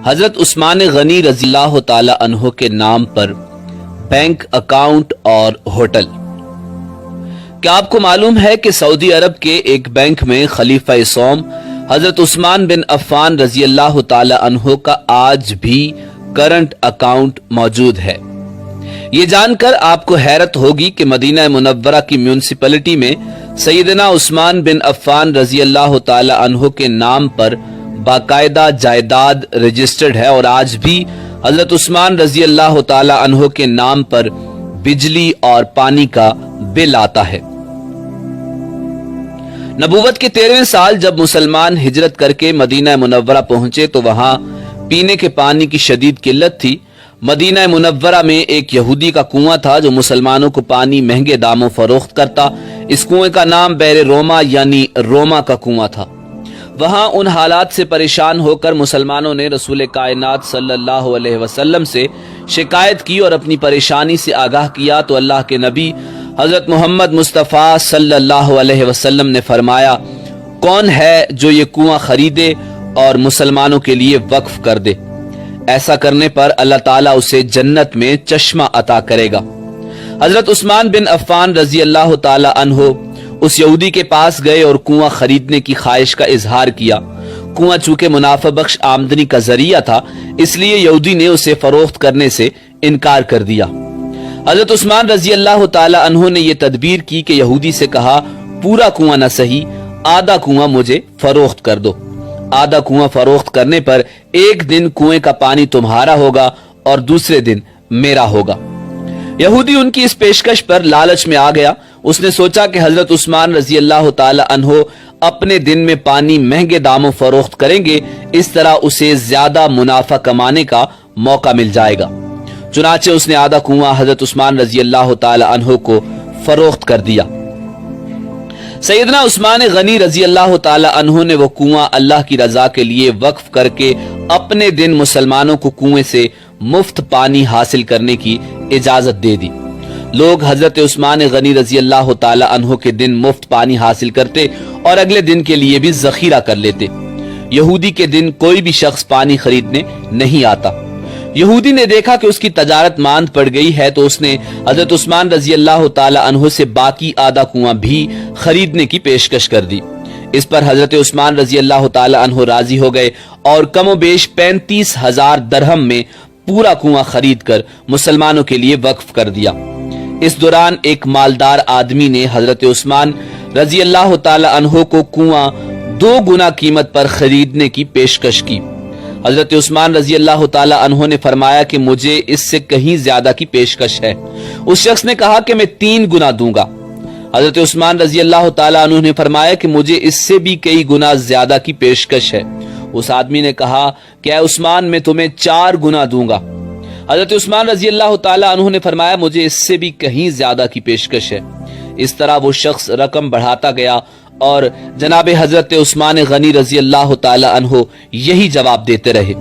حضرت عثمان غنی رضی اللہ تعالی عنہ کے نام پر بینک اکاؤنٹ اور ہوٹل۔ کیا آپ کو معلوم ہے کہ سعودی عرب کے ایک بینک میں خلیفہ سوم حضرت عثمان بن عفان رضی اللہ تعالی عنہ کا آج بھی کرنٹ اکاؤنٹ موجود ہے؟ یہ جان کر آپ کو حیرت ہوگی کہ مدینہ منورہ کی میونسپلٹی میں سیدنا عثمان بن عفان رضی اللہ تعالی عنہ کے نام پر باقاعدہ جائیداد رجسٹرڈ ہے، اور آج بھی حضرت عثمان رضی اللہ تعالی عنہ کے نام پر بجلی اور پانی کا بل آتا ہے۔ نبوت کے 13ویں سال جب مسلمان ہجرت کر کے مدینہ منورہ پہنچے تو وہاں پینے کے پانی کی شدید قلت تھی۔ مدینہ منورہ میں ایک یہودی کا کنواں تھا جو مسلمانوں کو پانی مہنگے داموں فروخت کرتا۔ اس کنویں کا نام بئر روما یعنی روما کا کنواں تھا۔ وہاں ان حالات سے پریشان ہو کر مسلمانوں نے رسول کائنات صلی اللہ علیہ وسلم سے شکایت کی اور اپنی پریشانی سے آگاہ کیا تو اللہ کے نبی حضرت محمد مصطفیٰ صلی اللہ علیہ وسلم نے فرمایا، کون ہے جو یہ کنواں خریدے اور مسلمانوں کے لیے وقف کر دے؟ ایسا کرنے پر اللہ تعالیٰ اسے جنت میں چشمہ عطا کرے گا۔ حضرت عثمان بن عفان رضی اللہ تعالی عنہ اس یہودی کے پاس گئے اور کنواں خریدنے کی خواہش کا اظہار کیا۔ کنواں چونکہ منافع بخش آمدنی کا ذریعہ تھا، اس لیے یہودی نے اسے فروخت کرنے سے انکار کر دیا۔ حضرت عثمان رضی اللہ تعالی عنہ نے یہ تدبیر کی کہ یہودی سے کہا، پورا کنواں نہ صحیح، آدھا کنواں مجھے فروخت کر دو۔ آدھا کنواں فروخت کرنے پر ایک دن کنویں کا پانی تمہارا ہوگا اور دوسرے دن میرا ہوگا۔ یہودی ان کی اس پیشکش پر لالچ میں آ گیا۔ اس نے سوچا کہ حضرت عثمان رضی اللہ تعالی عنہ اپنے دن میں پانی مہنگے داموں فروخت کریں گے، اس طرح اسے زیادہ منافع کمانے کا موقع مل جائے گا۔ چنانچہ اس نے آدھا کنواں حضرت عثمان رضی اللہ تعالی عنہ کو فروخت کر دیا۔ سیدنا عثمان غنی رضی اللہ تعالی عنہ نے وہ کنواں اللہ کی رضا کے لیے وقف کر کے اپنے دن مسلمانوں کو کنویں سے مفت پانی حاصل کرنے کی اجازت دے دی۔ لوگ حضرت عثمان غنی رضی اللہ تعالی عنہ کے دن مفت پانی حاصل کرتے اور اگلے دن کے لیے بھی ذخیرہ کر لیتے۔ یہودی کے دن کوئی بھی شخص پانی خریدنے نہیں آتا۔ یہودی نے دیکھا کہ اس کی تجارت ماند پڑ گئی ہے تو اس نے حضرت عثمان رضی اللہ تعالی عنہ سے باقی آدھا کنواں بھی خریدنے کی پیشکش کر دی۔ اس پر حضرت عثمان رضی اللہ تعالی عنہ راضی ہو گئے اور کم و بیش 35,000 درہم میں پورا کنواں خرید کر مسلمانوں کے لیے وقف کر دیا۔ اس دوران ایک مالدار آدمی نے حضرت عثمان رضی اللہ تعالی عنہ کو کنواں 2 گنا قیمت پر خریدنے کی پیشکش کی۔ حضرت عثمان رضی اللہ تعالی عنہ نے فرمایا کہ مجھے اس سے کہیں زیادہ کی پیشکش ہے۔ اس شخص نے کہا کہ میں 3 گنا دوں گا۔ حضرت عثمان رضی اللہ تعالی عنہ نے فرمایا کہ مجھے اس سے بھی کئی گنا زیادہ کی پیشکش ہے۔ اس آدمی نے کہا کہ اے عثمان، میں تمہیں 4 گنا دوں گا۔ حضرت عثمان رضی اللہ تعالی عنہ نے فرمایا مجھے اس سے بھی کہیں زیادہ کی پیشکش ہے۔ اس طرح وہ شخص رقم بڑھاتا گیا اور جناب حضرت عثمان غنی رضی اللہ تعالی عنہ یہی جواب دیتے رہے،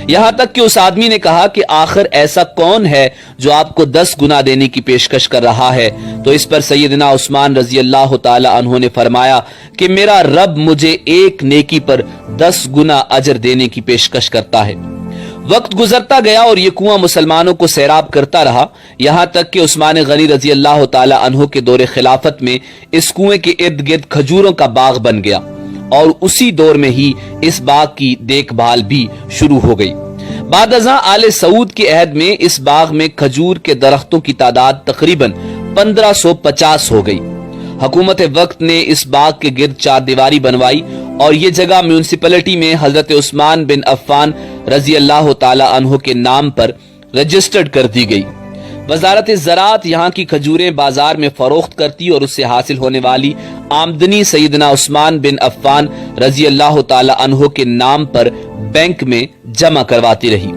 یہاں تک کہ اس آدمی نے کہا کہ آخر ایسا کون ہے جو آپ کو 10 گنا دینے کی پیشکش کر رہا ہے؟ تو اس پر سیدنا عثمان رضی اللہ تعالی عنہ نے فرمایا کہ میرا رب مجھے ایک نیکی پر 10 گنا اجر دینے کی پیشکش کرتا ہے۔ وقت گزرتا گیا اور یہ کنواں مسلمانوں کو سیراب کرتا رہا، یہاں تک کہ عثمان غنی رضی اللہ تعالی عنہ کے دور خلافت میں اس کنویں کے ارد گرد کھجوروں کا باغ بن گیا، اور اسی دور میں ہی اس باغ کی دیکھ بھال بھی شروع ہو گئی۔ بعد ازاں آل سعود کے عہد میں اس باغ میں کھجور کے درختوں کی تعداد تقریباً 1550 ہو گئی۔ حکومت وقت نے اس باغ کے گرد 4 دیواری بنوائی اور یہ جگہ میونسپلٹی میں حضرت عثمان بن عفان رضی اللہ تعالی عنہ کے نام پر رجسٹرڈ کر دی گئی۔ وزارت زراعت یہاں کی کھجوریں بازار میں فروخت کرتی اور اس سے حاصل ہونے والی آمدنی سیدنا عثمان بن عفان رضی اللہ تعالی عنہ کے نام پر بینک میں جمع کرواتی رہی۔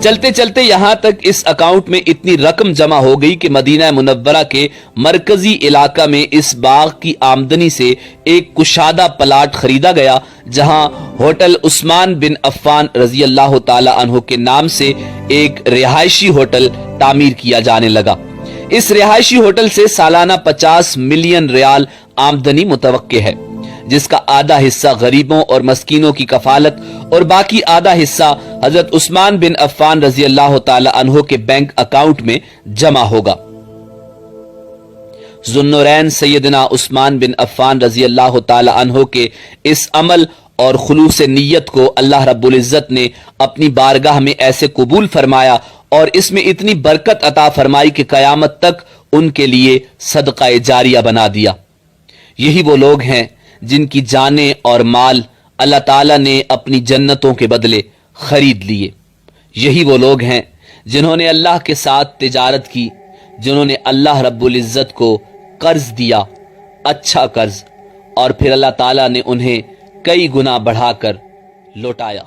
چلتے چلتے یہاں تک اس اکاؤنٹ میں اتنی رقم جمع ہو گئی کہ مدینہ منورہ کے مرکزی علاقہ میں اس باغ کی آمدنی سے ایک کشادہ پلاٹ خریدا گیا، جہاں ہوٹل عثمان بن عفان رضی اللہ تعالی عنہ کے نام سے ایک رہائشی ہوٹل تعمیر کیا جانے لگا۔ اس رہائشی ہوٹل سے سالانہ 50 ملین ریال آمدنی متوقع ہے۔ جس کا آدھا حصہ غریبوں اور مسکینوں کی کفالت اور باقی آدھا حصہ حضرت عثمان بن عفان رضی اللہ تعالی عنہ کے بینک اکاؤنٹ میں جمع ہوگا۔ ذوالنورین سیدنا عثمان بن عفان رضی اللہ تعالی عنہ کے اس عمل اور خلوص نیت کو اللہ رب العزت نے اپنی بارگاہ میں ایسے قبول فرمایا اور اس میں اتنی برکت عطا فرمائی کہ قیامت تک ان کے لیے صدقہ جاریہ بنا دیا۔ یہی وہ لوگ ہیں جن کی جانیں اور مال اللہ تعالیٰ نے اپنی جنتوں کے بدلے خرید لیے۔ یہی وہ لوگ ہیں جنہوں نے اللہ کے ساتھ تجارت کی، جنہوں نے اللہ رب العزت کو قرض دیا، اچھا قرض، اور پھر اللہ تعالیٰ نے انہیں کئی گنا بڑھا کر لوٹایا۔